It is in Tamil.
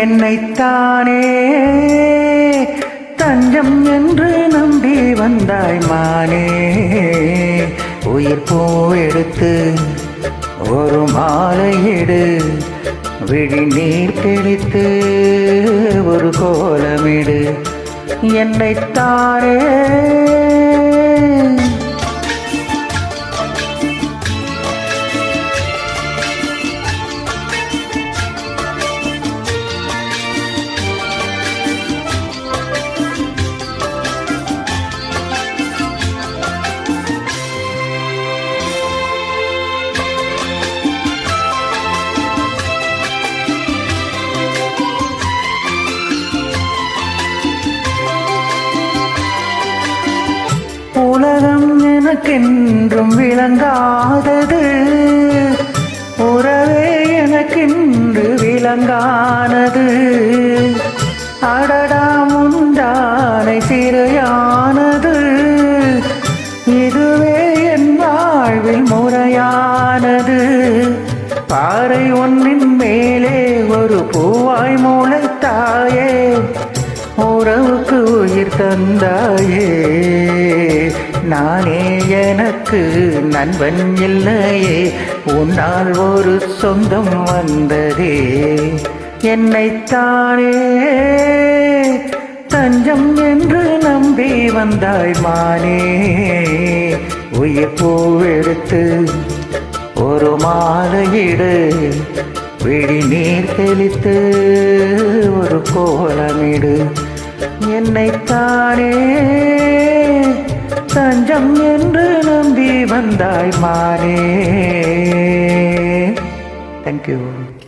என்னைத்தானே தஞ்சம் என்று நம்பி வந்தாய் மானே. உயிர் பூ எடுத்து ஒரு மாலையிடு, விழி நீர் தெளித்து ஒரு கோலமிடு. என்னைத்தானே உலகம் எனக்கென்றும் விளங்காதது, உறவே எனக்கென்று விளங்கானது. அடடா முந்தானை சிறையானது, இதுவே என் வாழ்வில் முறையானது. பாறை ஒன்றின் மேலே ஒரு பூவாய் முளைத்தாயே, உறவுக்கு உயிர் தந்தாயே. நானே எனக்கு நண்பன் இல்லையே, உன்னால் ஒரு சொந்தம் வந்ததே. என்னைத்தானே தஞ்சம் என்று நம்பி வந்தாய் மானே. உயிர் பூவெடுத்து ஒரு மாலையிடு, விழி நீர் தெளித்து ஒரு கோலமிடு. என்னைத்தானே தஞ்சம் என்று நம்பி வந்தாய் மானே. தேங்க்யூ.